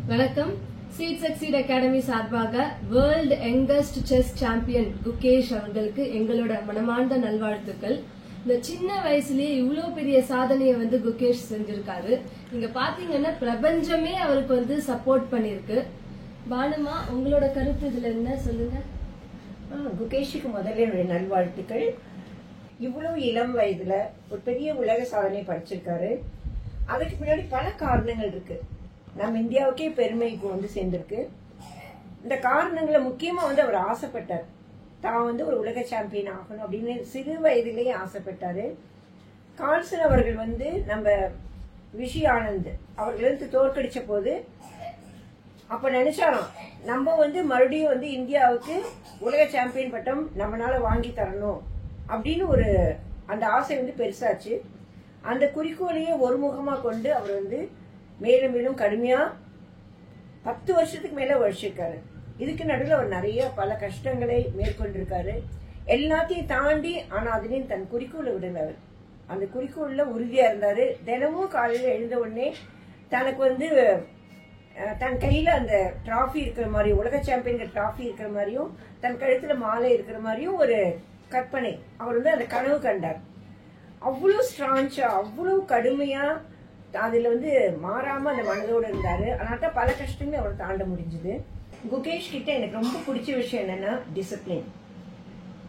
வணக்கம். Seat succeed academy சார்பாக world youngest chess champion Gukesh அவர்களுக்கு எங்களோட மனமார்ந்த நல்வாழ்த்துக்கள். இந்த சின்ன வயசுலயே இவ்வளவு பெரிய சாதனையை குகேஷ் செஞ்சிருக்காரு. நீங்க பாத்தீங்கன்னா பிரபஞ்சமே அவருக்கு சப்போர்ட் பண்ணிருக்கு. பானுமா, உங்களோட கருத்து இதுல என்ன சொல்லுங்க? குகேஷுக்கு முதல்ல என்னுடைய நல்வாழ்த்துக்கள். இவ்வளவு இளம் வயதுல ஒரு பெரிய உலக சாதனை படிச்சிருக்காரு. அதுக்கு பின்னாடி பல காரணங்கள் இருக்கு. நம்ம இந்தியாவுக்கே பெருமைக்கு சேர்ந்திருக்கு. இந்த காரணங்களை முக்கியமா அவர் ஆசைப்பட்டார். தான் ஒரு உலக சாம்பியன் ஆகணும் அப்படின்னு சிறு வயதிலேயே ஆசைப்பட்டாரு. கால்சன் அவர்கள் நம்ம விஷி ஆனந்த் அவர்களுக்கு தோற்கடிச்ச போது அப்ப நினைச்சாராம், நம்ம மறுபடியும் இந்தியாவுக்கு உலக சாம்பியன் பட்டம் நம்மளால வாங்கி தரணும் அப்படின்னு அந்த ஆசை பெருசாச்சு. அந்த குறிக்கோளையே ஒருமுகமா கொண்டு அவர் மேலும் மேலும் கடுமையா 10 வருஷத்துக்கு மேல உழைச்சிருக்காரு. இதுக்கு நடுவில் அவர் நிறைய பல கஷ்டங்களை மேற்கொண்டிருக்காரு. எல்லாத்தையும் தாண்டி ஆனா அதுலயும் தன் குறிக்கோளை விடல. அவர் அந்த குறிக்கோள்ல உறுதியா இருந்தாரு. தினமும் காலையில எழுந்த உடனே தனக்கு தன் கையில அந்த டிராஃபி இருக்கிற மாதிரி, உலக சாம்பியன் டிராஃபி இருக்கிற மாதிரியும் தன் கழுத்துல மாலை இருக்கிற மாதிரியும் ஒரு கற்பனை அவர் அந்த கனவு கண்டார். அவ்வளவு ஸ்ட்ராங்கா, அவ்வளவு கடுமையா அதுல மாறாம அந்த மனதோடு இருந்தாரு. அதனால பல கஷ்டங்களை அவர் தாண்ட முடிஞ்சது. குகேஷ் கிட்ட எனக்கு ரொம்ப பிடிச்ச விஷயம் என்னன்னா டிசிப்ளின்.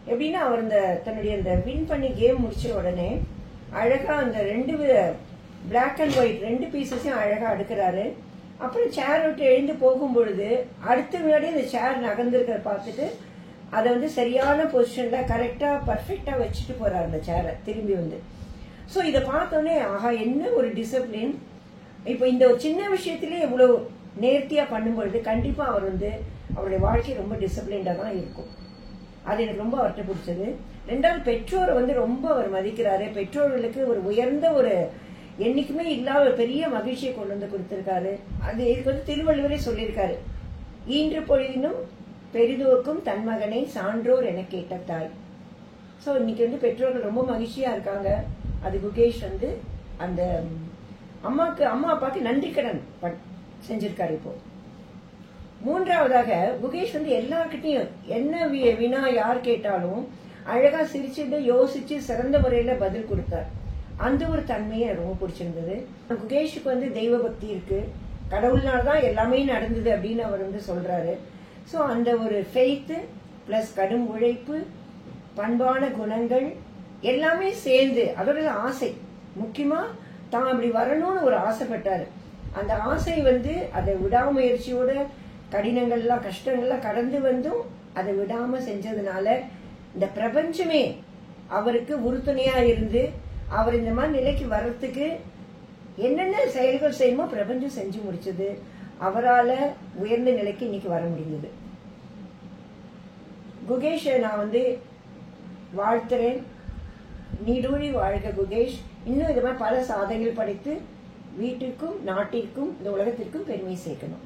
எப்படின்னா அவர் தன்னுடைய அந்த வின் பண்ணி கேம் முடிச்ச உடனே அழகா அந்த 2 பிளாக் அண்ட் ஒயிட் 2 பீசஸையும் அழகா அடுக்கிறாரு. அப்புறம் சேர் விட்டு எழுந்து போகும் பொழுது அடுத்த முன்னாடி அந்த சேர் நகர்ந்துருக்கிற பார்த்துட்டு அதை சரியான பொசிஷன்ல கரெக்டா பர்ஃபெக்டா வச்சுட்டு போறாரு அந்த சேரை திரும்பி சோ இத பார்த்தோன்னே ஆஹா, என்ன ஒரு டிசிப்ளின். இப்ப இந்த ஒரு சின்ன விஷயத்திலே இவ்வளவு நேர்த்தியா பண்ணும்பொழுது கண்டிப்பா அவர் அவருடைய வாழ்க்கை ரொம்ப டிசிப்ளின்டா தான் இருக்கும். அது எனக்கு ரொம்ப அவர்கிட்ட பிடிச்சது. ரெண்டாவது, பெற்றோரை ரொம்ப அவர் மதிக்கிறாரு. பெற்றோர்களுக்கு ஒரு உயர்ந்த ஒரு என்னைக்குமே இல்லாத ஒரு பெரிய மகிழ்ச்சியை கொண்டு கொடுத்திருக்காரு. அது இதுக்கு திருவள்ளுவரே சொல்லியிருக்காரு, ஈன்று பொழுதினும் பெரிதுவக்கும் தன் மகனை சான்றோர் என கேட்ட தாய். சோ இன்னைக்கு பெற்றோர்கள் ரொம்ப மகிழ்ச்சியா இருக்காங்க. அது குகேஷ் அந்த அம்மா அப்பாக்கு நன்றி கடன் செஞ்சிருக்காரு. இப்போ மூன்றாவதாக குகேஷ் எல்லார்கிட்டையும் என்ன வினா யார் கேட்டாலும் அழகா சிரிச்சுட்டு யோசிச்சு சிறந்த முறையில பதில் கொடுத்தார். அந்த ஒரு தன்மையை ரொம்ப பிடிச்சிருந்தது. குகேஷுக்கு தெய்வ பக்தி இருக்கு. கடவுள்னால்தான் எல்லாமே நடந்தது அப்படின்னு அவர் சொல்றாரு. சோ அந்த ஒரு ஃபெய்த் பிளஸ் கடும் உழைப்பு, பண்பான குணங்கள் எல்லாமே சேர்ந்து அதோட ஆசை, முக்கியமா தான் அப்படி வரணும்னு ஒரு ஆசைப்பட்டாரு. அந்த ஆசை அதை விடாமுயற்சியோட கடினங்கள்லாம் கஷ்டங்கள்லாம் கடந்து அதை விடாம செஞ்சதுனால இந்த பிரபஞ்சமே அவருக்கு உறுதுணையா இருந்து அவர் இந்த மாதிரி நிலைக்கு வர்றதுக்கு என்னென்ன செயல்கள் செய்யுமோ பிரபஞ்சம் செஞ்சு முடிச்சது. அவரால உயர்ந்த நிலைக்கு இன்னைக்கு வர முடிந்தது. குகேஷ் நான் வாழ்த்துறேன். நீடூழி வாழ்க குகேஷ். இன்னும் இது மாதிரி பல சாதனைகள் படைத்து வீட்டுக்கும் நாட்டிற்கும் இந்த உலகத்திற்கும் பெருமை சேர்க்கணும்.